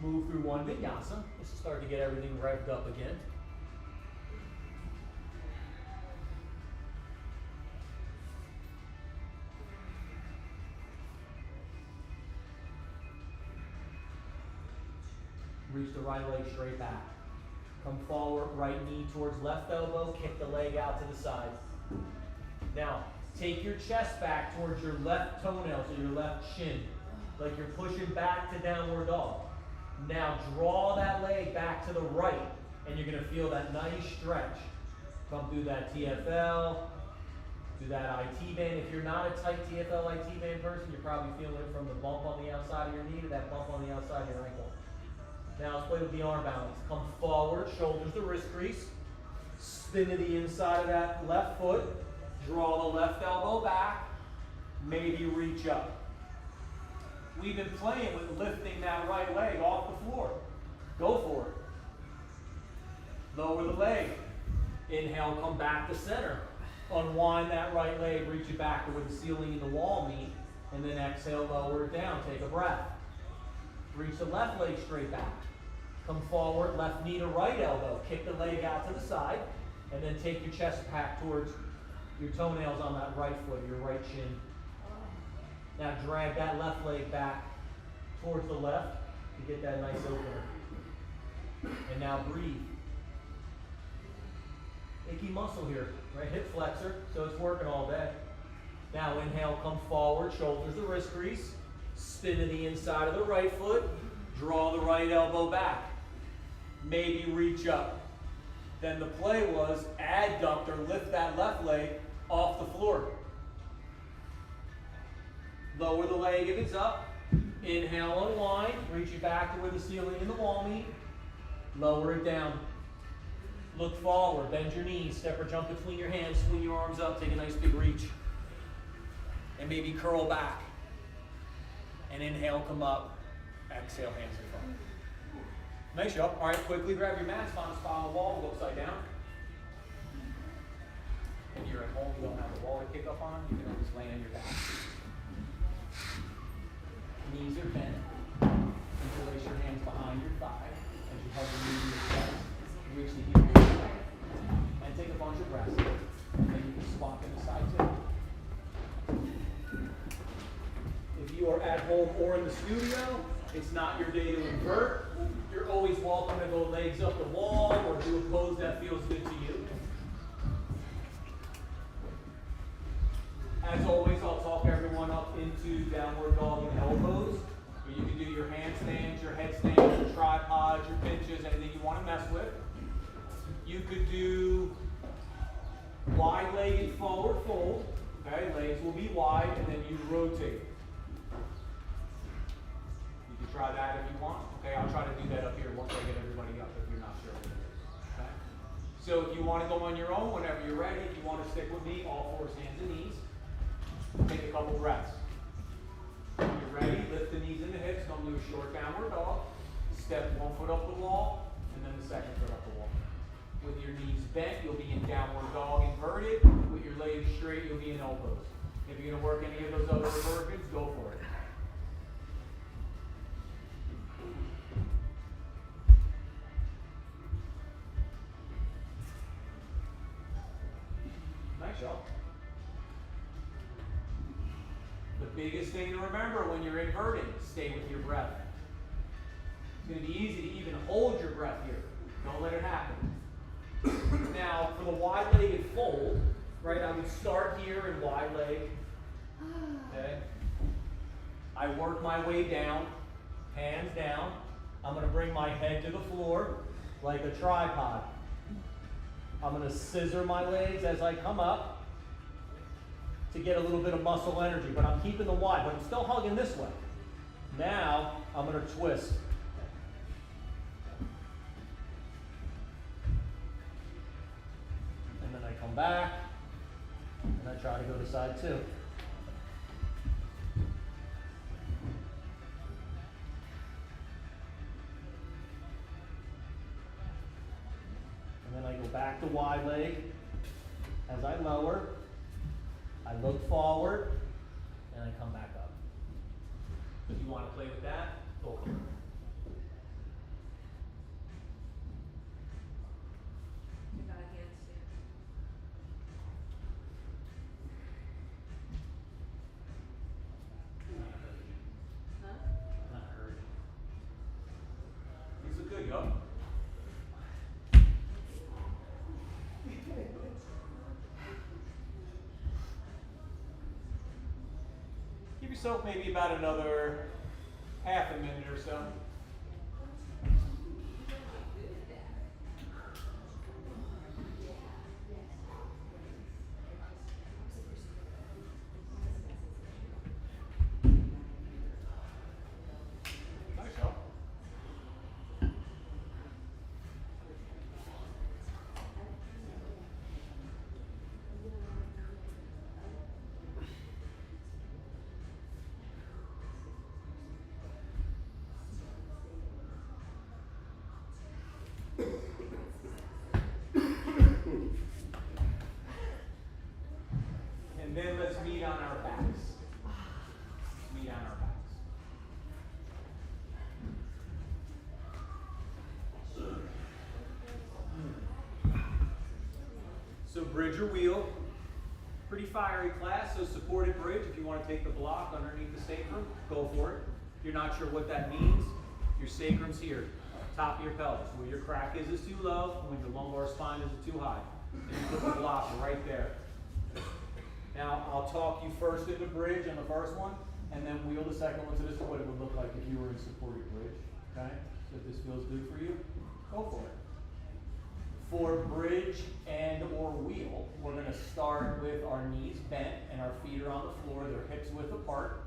Move through one vinyasa. Let's start to get everything revved up again. Reach the right leg straight back. Come forward, right knee towards left elbow, kick the leg out to the side. Now, take your chest back towards your left toenail, so your left shin, like you're pushing back to downward dog. Now, draw that leg back to the right, and you're going to feel that nice stretch. Come through that TFL, do that IT band. If you're not a tight TFL IT band person, you're probably feeling it from the bump on the outside of your knee to that bump on the outside of your ankle. Now let's play with the arm balance. Come forward, shoulders to wrist crease. Spin to the inside of that left foot. Draw the left elbow back. Maybe reach up. We've been playing with lifting that right leg off the floor. Go for it. Lower the leg. Inhale, come back to center. Unwind that right leg, reach it back to where the ceiling and the wall meet. And then exhale, lower it down. Take a breath. Reach the left leg straight back. Come forward, left knee to right elbow. Kick the leg out to the side. And then take your chest back towards your toenails on that right foot, your right shin. Now drag that left leg back towards the left to get that nice opener. And now breathe. Icky muscle here, right? Hip flexor, so it's working all day. Now inhale, come forward, shoulders to wrist crease. Spin to the inside of the right foot. Draw the right elbow back. Maybe reach up. Then the play was adductor, lift that left leg off the floor. Lower the leg if it's up. Inhale, unwind. Reach it back to where the ceiling and the wall meet. Lower it down. Look forward, bend your knees, step or jump between your hands, swing your arms up, take a nice big reach. And maybe curl back. And inhale, come up. Exhale, hands in front. Nice job. All right, quickly grab your mats, find a spot on the wall, go upside down. If you're at home, you don't have a wall to kick up on, you can always lay on your back. Knees are bent. Interlace your hands behind your thigh as you hug the knee to your chest. Reach the heel to your back. And take a bunch of breaths. And then you can squat to the side too. If you are at home or in the studio, it's not your day to invert. You're always welcome to go legs up the wall or do a pose that feels good to you. As always, I'll talk everyone up into downward dog and elbows. Where you can do your handstands, your headstands, your tripods, your pinches, anything you want to mess with. You could do wide-legged forward fold. Okay, legs will be wide, and then you rotate. You can try that if you want. Okay, I'll try to do that up here once I get everybody up if you're not sure what it is. Okay? So if you want to go on your own, whenever you're ready, if you want to stick with me, all fours, hands and knees. Take a couple breaths. When you're ready, lift the knees and the hips. Come to a short downward dog. Step one foot up the wall, and then the second foot up the wall. With your knees bent, you'll be in downward dog inverted. With your legs straight, you'll be in elbows. If you're going to work any of those other versions, go for it. Nice job. The biggest thing to remember when you're inverting, stay with your breath. It's going to be easy to even hold your breath here. Don't let it happen. Now, for the wide-legged fold, right, I would start here in wide leg. Okay? I work my way down, hands down. I'm going to bring my head to the floor like a tripod. I'm going to scissor my legs as I come up to get a little bit of muscle energy, but I'm keeping the wide, but I'm still hugging this way. Now, I'm going to twist. And then I come back, and I try to go to side two. And then I go back to wide leg. As I lower, I look forward, and I come back up. If you want to play with that, go for it. You got a handstand. Huh? Not hurting. It's a yourself maybe about another half a minute or so. Nice job. And then let's meet on our backs. Meet on our backs. So bridge or wheel, pretty fiery class, so supported bridge. If you want to take the block underneath the sacrum, go for it. If you're not sure what that means, your sacrum's here, top of your pelvis. Where your crack is too low, when your lumbar spine is too high. And you put the block right there. Now, I'll talk you first into bridge on the first one, and then wheel the second one. So this is what it would look like if you were in supported bridge, okay? So if this feels good for you, go for it. For bridge and or wheel, we're gonna start with our knees bent and our feet are on the floor, they're hips width apart.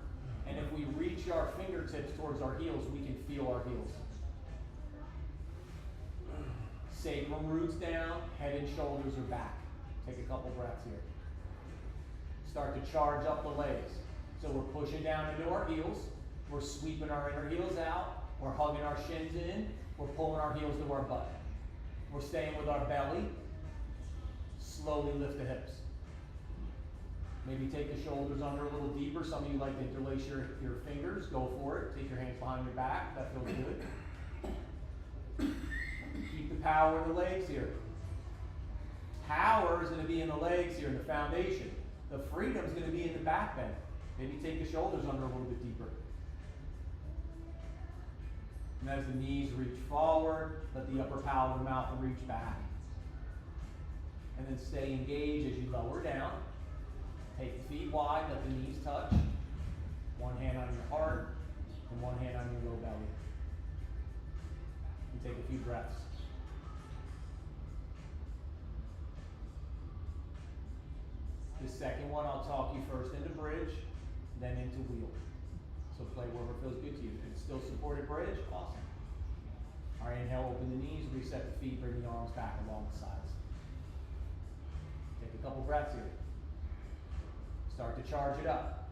And if we reach our fingertips towards our heels, we can feel our heels. Sacrum roots down, head and shoulders are back. Take a couple breaths here. Start to charge up the legs. So we're pushing down into our heels, we're sweeping our inner heels out, we're hugging our shins in, we're pulling our heels to our butt. We're staying with our belly, slowly lift the hips. Maybe take the shoulders under a little deeper. Some of you like to interlace your fingers, go for it. Take your hands behind your back, that feels good. Keep the power in the legs here. Power is going to be in the legs here, in the foundation. The freedom is going to be in the back bend. Maybe take the shoulders under a little bit deeper. And as the knees reach forward, let the upper palate of the mouth reach back. And then stay engaged as you lower down. Take the feet wide, let the knees touch. One hand on your heart, and one hand on your low belly. And take a few breaths. The second one, I'll talk you first into bridge, then into wheel. So play wherever feels good to you. If it's still supported bridge, awesome. All right, inhale, open the knees, reset the feet, bring the arms back along the sides. Take a couple breaths here. Start to charge it up.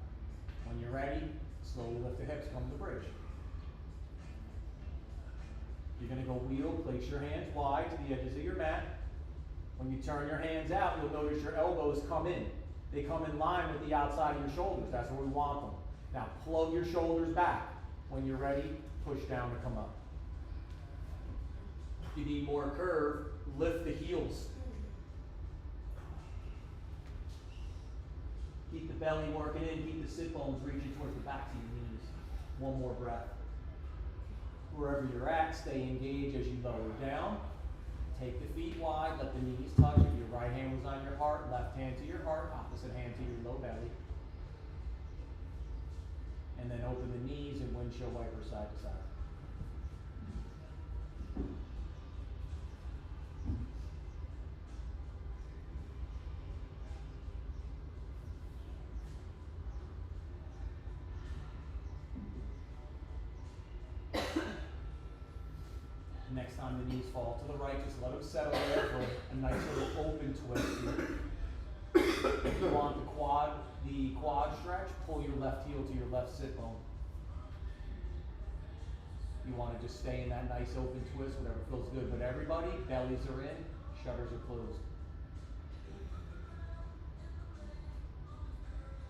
When you're ready, slowly lift the hips, come to bridge. You're gonna go wheel, place your hands wide to the edges of your mat. When you turn your hands out, you'll notice your elbows come in. They come in line with the outside of your shoulders. That's where we want them. Now plug your shoulders back. When you're ready, push down to come up. If you need more curve, lift the heels. Keep the belly working in, keep the sit bones reaching towards the backs of your knees. One more breath. Wherever you're at, stay engaged as you lower down. Take the feet wide, let the knees touch. If your right hand was on your heart, left hand to your heart, opposite hand to your low belly. And then open the knees and windshield wiper side to side. Next time the knees fall to the right, just let them settle there for a nice little open twist here. If you want the quad stretch, pull your left heel to your left sit bone. You want to just stay in that nice open twist, whatever feels good. But everybody, bellies are in, shutters are closed.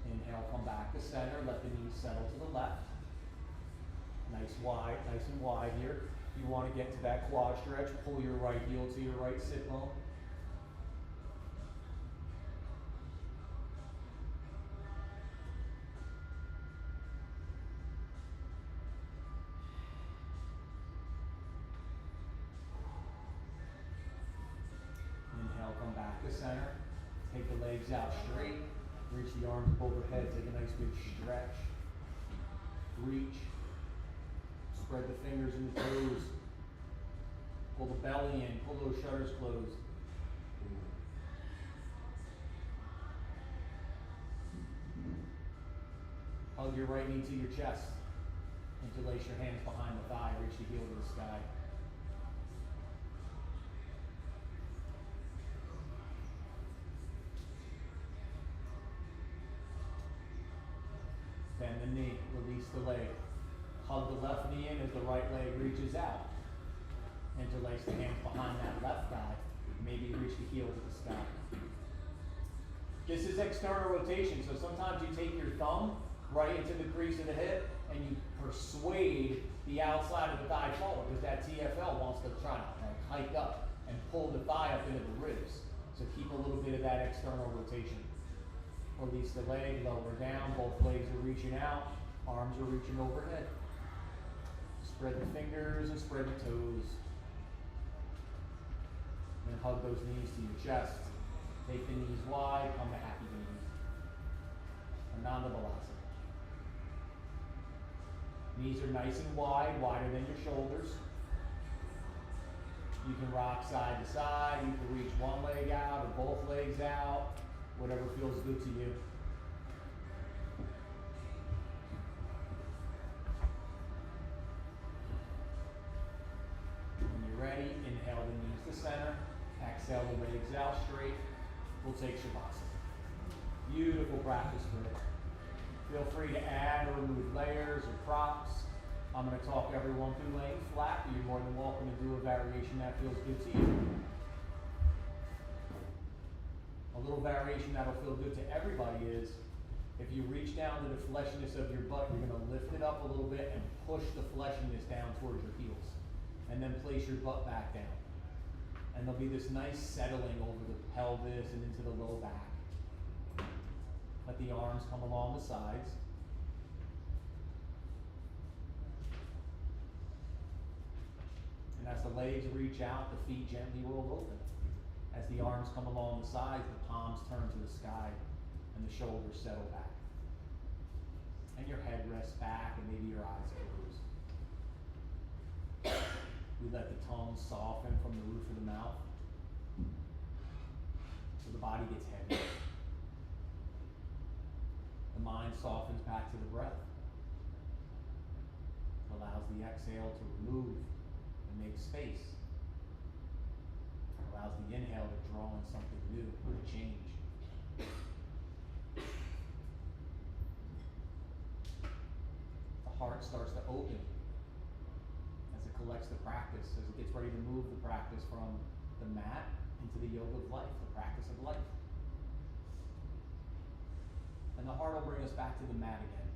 Inhale, come back to center, let the knees settle to the left. Nice and wide here. You want to get to that quad stretch, pull your right heel to your right sit bone. Inhale, come back to center. Take the legs out straight. Reach the arms overhead, take a nice big stretch. reach, spread the fingers and the toes, pull the belly in, pull those shutters closed. Hug your right knee to your chest. Interlace your hands behind the thigh, reach the heel to the sky. Bend the knee, release the leg. Hug the left knee in as the right leg reaches out. Interlace the hands behind that left thigh. Maybe reach the heel to the sky. This is external rotation, so sometimes you take your thumb right into the crease of the hip and you persuade the outside of the thigh forward because that TFL wants to try to hike up and pull the thigh up into the ribs. So keep a little bit of that external rotation. Release the leg, lower down, both legs are reaching out, arms are reaching overhead. Spread the fingers and spread the toes. Then hug those knees to your chest. Take the knees wide, come to happy knees. Ananda Balasana. Knees are nice and wide, wider than your shoulders. You can rock side to side, you can reach one leg out or both legs out, whatever feels good to you. When you're ready, inhale the knees to center, exhale the legs out straight. We'll take Shavasana. Beautiful practice for it. Feel free to add or remove layers or props. I'm going to talk everyone through laying flat, but you're more than welcome to do a variation that feels good to you. A little variation that'll feel good to everybody is if you reach down to the fleshiness of your butt, you're going to lift it up a little bit and push the fleshiness down towards your heels. And then place your butt back down. And there'll be this nice settling over the pelvis and into the low back. Let the arms come along the sides. And as the legs reach out, the feet gently roll open. As the arms come along the sides, the palms turn to the sky and the shoulders settle back. And your head rests back and maybe your eyes close. We let the tongue soften from the roof of the mouth so the body gets heavy. The mind softens back to the breath. Allows the exhale to remove and make space. Allows the inhale to draw in something new or to change. The heart starts to open as it collects the practice, as it gets ready to move the practice from the mat into the yoga of life, the practice of life. And the heart will bring us back to the mat again,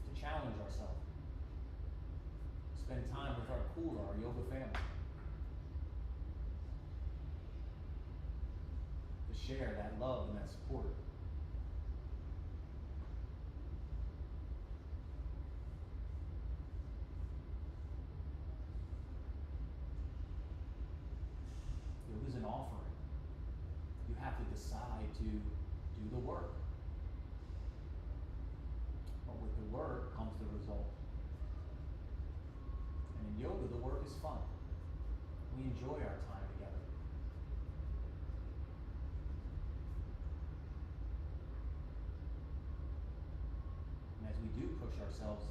to challenge ourselves, spend time with our kula, our yoga family, to share that love and that support. Yoga is an offering. You have to decide to do the work. But with the work comes the result. And in yoga, the work is fun. We enjoy our time together. And as we do push ourselves,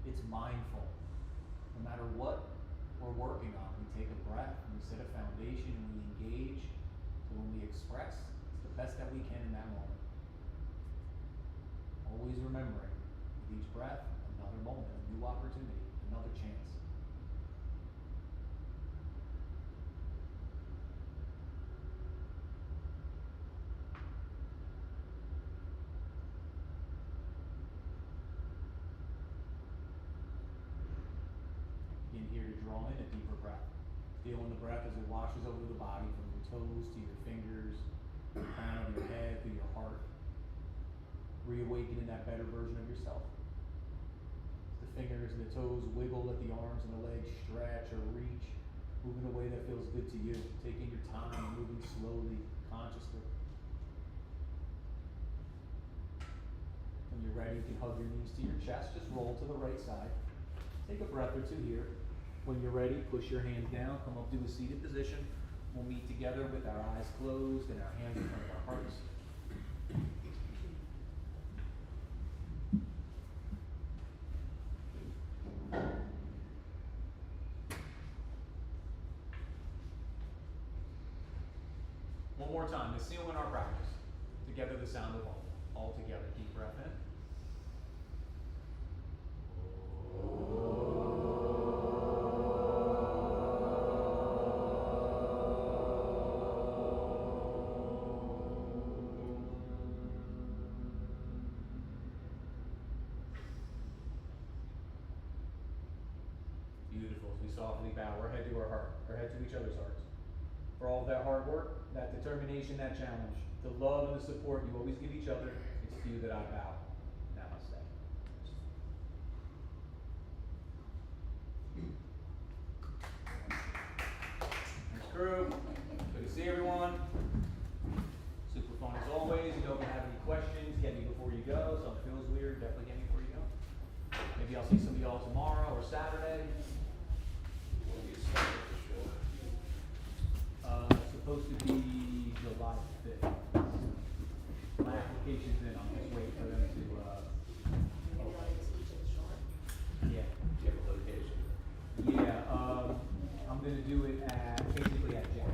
it's mindful. No matter what we're working on, we take a breath and we set a foundation and we engage. So when we express, it's the best that we can in that moment. Always remembering, with each breath, another moment, a new opportunity, another chance. Begin here to draw in a deeper breath. Feeling the breath as it washes over the body from your toes to your fingers, the crown of your head, through your heart. Reawakening that better version of yourself. The fingers and the toes wiggle, let the arms and the legs stretch or reach, move in a way that feels good to you. Taking your time, moving slowly, consciously. When you're you're ready, you can hug your knees to your chest, just roll to the right side. Take a breath or two here. When you're ready, push your hands down, come up to a seated position. We'll meet together with our eyes closed and our hands in front of our hearts. One more time, let's seal in our practice. Together the sound of all. All together, deep breath in. Beautiful, as we softly bow our head to our heart, our head to each other's hearts. For all of that hard work, that determination, that challenge, the love and the support you always give each other, it's to you that I bow. Namaste. Thanks, crew. Good to see everyone. Super fun as always. You know, if you have any questions, get me before you go. Something feels weird, definitely get me before you go. Maybe I'll see some of y'all tomorrow or Saturday. Supposed to be July 5th. My application's in, I'm just waiting for them to, Maybe I'll just teach it short. yeah. Do you have a location? Yeah, I'm gonna do it at, basically at Jack.